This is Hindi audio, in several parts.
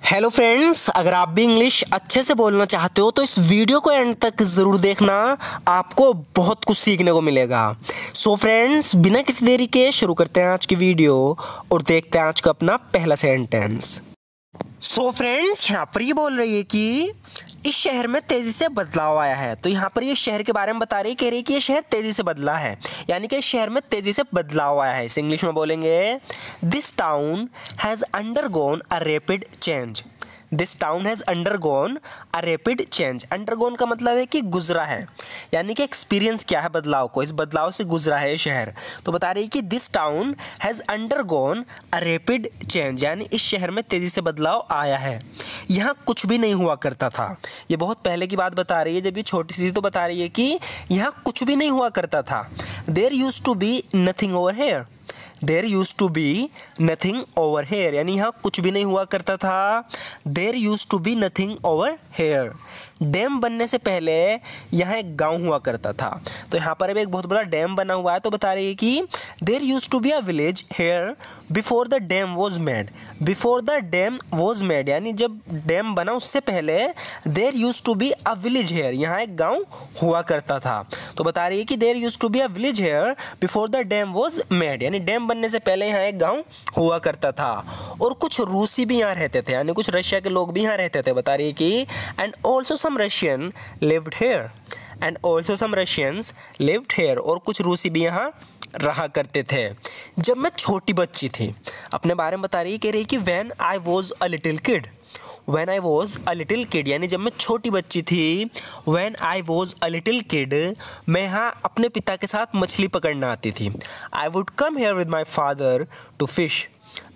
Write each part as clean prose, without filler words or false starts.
हेलो फ्रेंड्स, अगर आप भी इंग्लिश अच्छे से बोलना चाहते हो तो इस वीडियो को एंड तक ज़रूर देखना, आपको बहुत कुछ सीखने को मिलेगा। सो फ्रेंड्स, बिना किसी देरी के शुरू करते हैं आज की वीडियो और देखते हैं आज का अपना पहला सेंटेंस। सो फ्रेंड्स, यहाँ पर ये बोल रही है कि इस शहर में तेज़ी से बदलाव आया है। तो यहाँ पर ये शहर के बारे में बता रही है, कह रही है कि ये शहर तेज़ी से बदला है, यानी कि इस शहर में तेज़ी से बदलाव आया है। इसे इंग्लिश में बोलेंगे this town has undergone a rapid change. This town has undergone a rapid change. Undergone का मतलब है कि गुजरा है, यानी कि एक्सपीरियंस क्या है बदलाव को, इस बदलाव से गुजरा है ये शहर। तो बता रही है कि this town has undergone a rapid change, यानी इस शहर में तेज़ी से बदलाव आया है। यहाँ कुछ भी नहीं हुआ करता था। ये बहुत पहले की बात बता रही है, जब ये छोटी सी थी तो बता रही है कि यहाँ कुछ भी नहीं हुआ करता था। There used to be nothing over here. There used to be nothing over here, यानी यहाँ कुछ भी नहीं हुआ करता था। There used to be nothing over here. Dam बनने से पहले यहाँ एक गांव हुआ करता था। तो यहाँ पर अब एक बहुत बड़ा डैम बना हुआ है। तो बता रही है कि there used to be a village here before the dam was made. Before the dam was made, यानी जब डैम बना उससे पहले there used to be a village here, यहाँ एक गांव हुआ करता था। तो बता रही है कि there used to be a village here before the dam was made, यानी डैम बनने से पहले यहाँ एक गांव हुआ करता था। और कुछ रूसी भी यहाँ रहते थे, यानी कुछ रशिया के लोग भी यहाँ रहते थे। बता रही है कि and also some Russian lived here. And also some Russians lived here, और कुछ रूसी भी यहाँ रहा करते थे। जब मैं छोटी बच्ची थी, अपने बारे में बता रही है, कह रही कि when I was a little kid. When I was a little kid, यानी जब मैं छोटी बच्ची थी। When I was a little kid, मैं यहाँ अपने पिता के साथ मछली पकड़ना आती थी। I would come here with my father to fish.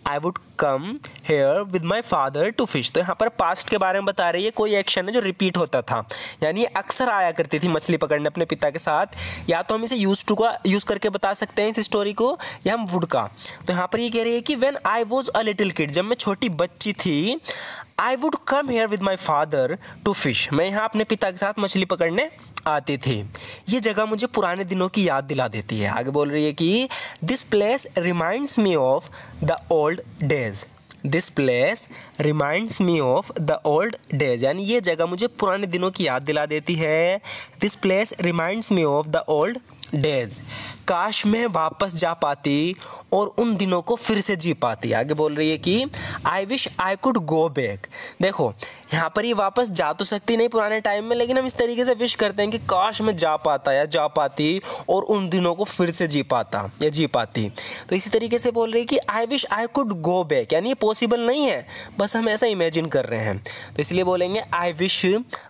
I would come here with my father to fish. तो यहाँ पर पास्ट के बारे में बता रही है, कोई एक्शन है जो रिपीट होता था, यानी अक्सर आया करती थी मछली पकड़ने अपने पिता के साथ। या तो हम इसे यूज टू का यूज़ करके बता सकते हैं इस स्टोरी को, या हम वुड का। तो यहाँ पर ये कह रही है कि when I was a little kid, जब मैं छोटी बच्ची थी, I would come here with my father to fish, मैं यहाँ अपने पिता के साथ मछली पकड़ने आती थी। ये जगह मुझे पुराने दिनों की याद दिला देती है। आगे बोल रही है कि this place reminds me of the old days. This place reminds me of the old days, यानी ये जगह मुझे पुराने दिनों की याद दिला देती है। This place reminds me of the old days. काश मैं वापस जा पाती और उन दिनों को फिर से जी पाती। आगे बोल रही है कि I wish I could go back. देखो, यहाँ पर ये वापस जा तो सकती नहीं पुराने टाइम में, लेकिन हम इस तरीके से विश करते हैं कि काश मैं जा पाता या जा पाती और उन दिनों को फिर से जी पाता या जी पाती। तो इसी तरीके से बोल रही है कि I wish I could go back, यानी ये पॉसिबल नहीं है, बस हम ऐसा इमेजिन कर रहे हैं। तो इसलिए बोलेंगे I wish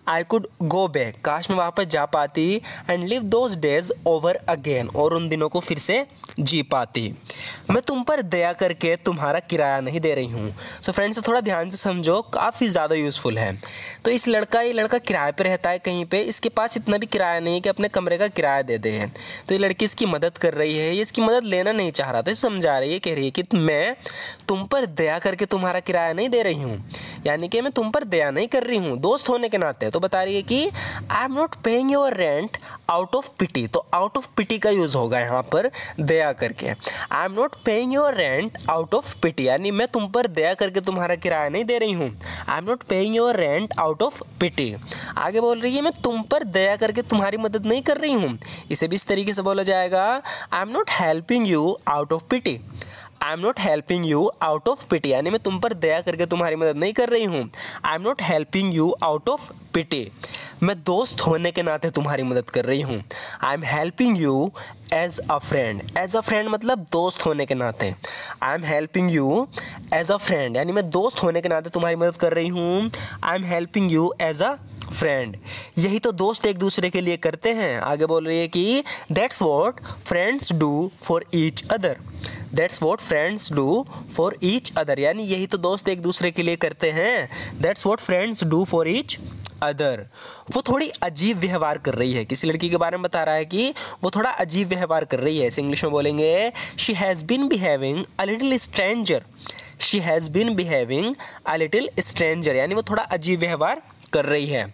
I could go back, काश मैं वापस जा पाती, and live those days over again, और उन दिनों को फिर से जी पाती। मैं तुम पर दया करके तुम्हारा किराया नहीं दे रही हूँ। सो फ्रेंड्स, थोड़ा ध्यान से समझो, काफ़ी ज़्यादा यूज़फुल है। तो ये लड़का किराए पे रहता है कहीं पे, इसके पास इतना भी किराया नहीं है कि अपने कमरे का किराया दे दे। तो ये लड़की इसकी मदद कर रही है, ये इसकी मदद लेना नहीं चाह रहा था, समझा रही है, कह रही है कि मैं तुम पर दया करके तुम्हारा किराया नहीं दे रही हूँ, यानी कि मैं तुम पर दया नहीं कर रही हूँ दोस्त होने के नाते। तो बता रही है कि I am not paying your rent out of pity. तो आउट ऑफ पिटी का यूज़ होगा यहाँ पर दया करके। I am not paying your rent out of pity, यानी मैं तुम पर दया करके तुम्हारा किराया नहीं दे रही हूँ। I am not paying your rent out of pity. आगे बोल रही है मैं तुम पर दया करके तुम्हारी मदद नहीं कर रही हूँ। इसे भी इस तरीके से बोला जाएगा, I am not helping you out of pity. I am not helping you out of pity, यानी मैं तुम पर दया करके तुम्हारी मदद नहीं कर रही हूँ। I am not helping you out of pity, मैं दोस्त होने के नाते तुम्हारी मदद कर रही हूँ। I am helping you as a friend. As a friend मतलब दोस्त होने के नाते। I am helping you as a friend, यानी मैं दोस्त होने के नाते तुम्हारी मदद कर रही हूँ। I am helping you as a friend, यही तो दोस्त एक दूसरे के लिए करते हैं। आगे बोल रही है कि that's what friends do for each other. That's what friends do for each other, यानी यही तो दोस्त एक दूसरे के लिए करते हैं। That's what friends do for each other. वो थोड़ी अजीब व्यवहार कर रही है, किसी लड़की के बारे में बता रहा है कि वो थोड़ा अजीब व्यवहार कर रही है। इसे इंग्लिश में बोलेंगे she has been behaving a little stranger. She has been behaving a little stranger, यानी वो थोड़ा अजीब व्यवहार कर रही है।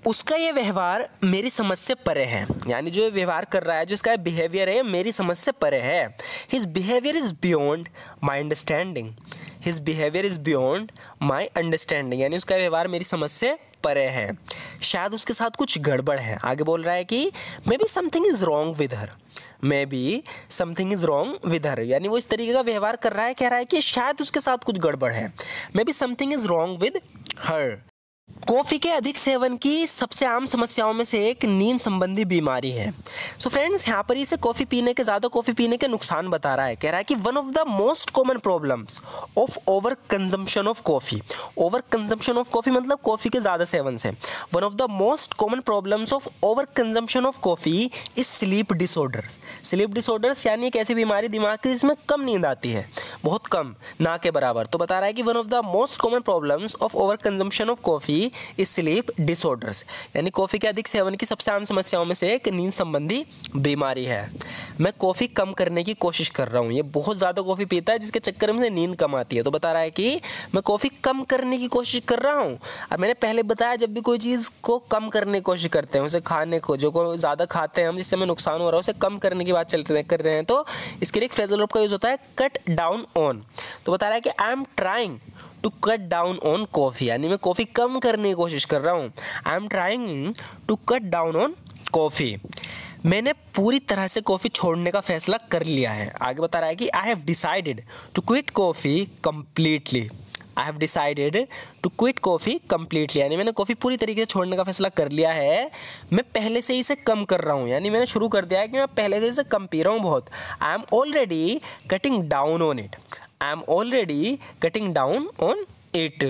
उसका ये व्यवहार मेरी समझ से परे है, यानी जो व्यवहार कर रहा है, जो इसका बिहेवियर है, मेरी समझ से परे है। His behaviour is beyond my understanding. His behaviour is beyond my understanding, यानी उसका व्यवहार मेरी समझ से परे है। शायद उसके साथ कुछ गड़बड़ है। आगे बोल रहा है कि may be something is wrong with her. May be something is wrong with her, यानी वो इस तरीके का व्यवहार कर रहा है, कह रहा है कि शायद उसके साथ कुछ गड़बड़ है। May be something is wrong with her. Coffee के अधिक सेवन की सबसे आम समस्याओं में से एक नींद संबंधी बीमारी है। सो फ्रेंड्स, यहाँ पर इसे ज़्यादा कॉफ़ी पीने के नुकसान बता रहा है। कह रहा है कि one of the most common problems of over consumption of coffee. Over consumption of coffee मतलब कॉफ़ी के ज़्यादा सेवन से। One of the most common problems of over consumption of coffee is sleep disorders. Sleep disorders यानी एक ऐसी बीमारी दिमाग की जिसमें कम नींद आती है, बहुत कम, ना के बराबर। तो बता रहा है कि one of the most common problems of over consumption of coffee इस स्लीप डिसऑर्डर्स, यानी कॉफ़ी के अधिक सेवन की सबसे आम समस्याओं में से एक नींद संबंधी बीमारी है। मैं कॉफ़ी कम करने की कोशिश कर रहा हूँ। ये बहुत ज़्यादा कॉफ़ी पीता है जिसके चक्कर में नींद कम आती है। तो बता रहा है कि मैं कॉफ़ी कम करने की कोशिश कर रहा हूँ। और मैंने पहले बताया, जब भी कोई चीज़ को कम करने की कोशिश करते हैं, उसे खाने को जो को ज़्यादा खाते हैं हम, जिससे हमें नुकसान हो रहा है, उसे कम करने की बात कर रहे हैं, तो इसके लिए एक फ्रेजल वर्ब का यूज़ होता है कट डाउन ऑन। तो बता रहा है कि I am trying to cut down on coffee, यानी मैं कॉफ़ी कम करने की कोशिश कर रहा हूँ। I am trying to cut down on coffee. मैंने पूरी तरह से कॉफ़ी छोड़ने का फैसला कर लिया है। आगे बता रहा है कि I have decided to quit coffee completely. I have decided to quit coffee completely, यानी मैंने कॉफ़ी पूरी तरीके से छोड़ने का फैसला कर लिया है। मैं पहले से ही इसे कम कर रहा हूँ, यानी मैंने शुरू कर दिया है कि मैं पहले से इसे कम पी रहा हूँ बहुत। I am already cutting down on it. I am already cutting down on it.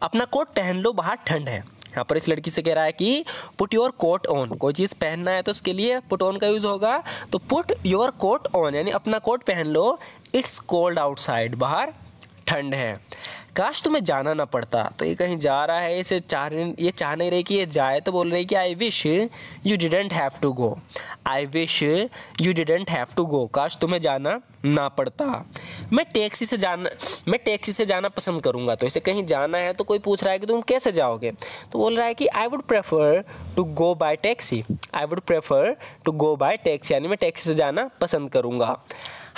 अपना कोट पहन लो, बाहर ठंड है। यहाँ पर इस लड़की से कह रहा है कि पुट योर कोट ऑन। कोई चीज़ पहनना है तो उसके लिए पुट ऑन का यूज़ होगा। तो पुट योर कोट ऑन, यानी अपना कोट पहन लो। इट्स कोल्ड आउटसाइड, बाहर ठंड है। काश तुम्हें जाना ना पड़ता। तो ये कहीं जा रहा है, ये चाह नहीं रही कि ये जाए, तो बोल रही कि I wish you didn't have to go. I wish you didn't have to go, काश तुम्हें जाना ना पड़ता। मैं टैक्सी से जाना पसंद करूँगा। तो इसे कहीं जाना है तो कोई पूछ रहा है कि तुम कैसे जाओगे, तो बोल रहा है कि I would prefer to go by taxi. I would prefer to go by taxi, यानी मैं टैक्सी से जाना पसंद करूँगा।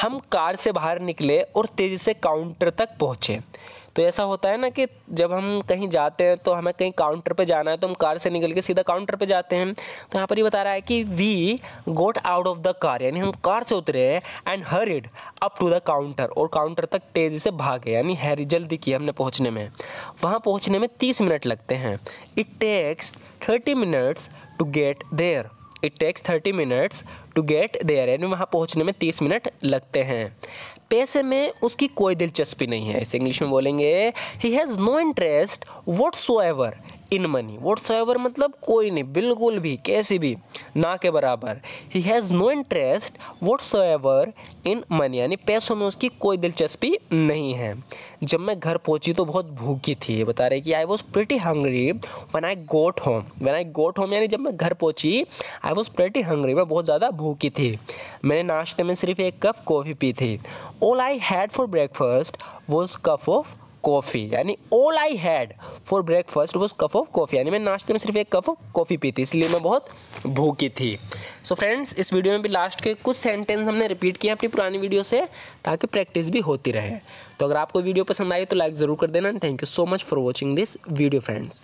हम कार से बाहर निकले और तेज़ी से काउंटर तक पहुँचे। तो ऐसा होता है ना कि जब हम कहीं जाते हैं तो हमें कहीं काउंटर पे जाना है, तो हम कार से निकल के सीधा काउंटर पे जाते हैं। तो यहाँ पर ये बता रहा है कि we got out of the car, यानी हम कार से उतरे and hurried up to the counter, और काउंटर तक तेज़ी से भागे, यानी हैरी जल्दी की हमने पहुँचने में। वहाँ पहुँचने में 30 मिनट लगते हैं। It takes 30 minutes to get there. It takes 30 minutes to get there, यानी वहाँ पहुँचने में 30 मिनट लगते हैं। पैसे में उसकी कोई दिलचस्पी नहीं है। इसे इंग्लिश में बोलेंगे he has no interest whatsoever in money. Whatsoever मतलब कोई नहीं, बिल्कुल भी, कैसी भी, ना के बराबर। He has no interest whatsoever in money, यानी पैसों में उसकी कोई दिलचस्पी नहीं है। जब मैं घर पहुंची तो बहुत भूखी थी। ये बता रहे कि I was pretty hungry when I got home. When I got home यानी जब मैं घर पहुंची, आई वॉज प्रिटी हंग्री, मैं बहुत ज़्यादा भूखी थी। मैंने नाश्ते में सिर्फ एक कप कॉफ़ी पी थी। All I had for breakfast was cup of coffee, यानी all I had for breakfast was cup of coffee, यानी मैं नाश्ते में सिर्फ एक कप ऑफ कॉफ़ी पी थी, इसलिए मैं बहुत भूखी थी। सो फ्रेंड्स, इस वीडियो में भी लास्ट के कुछ सेंटेंस हमने रिपीट किए अपनी पुरानी वीडियो से, ताकि प्रैक्टिस भी होती रहे। तो अगर आपको वीडियो पसंद आई तो लाइक ज़रूर कर देना। Thank you so much for watching this video friends.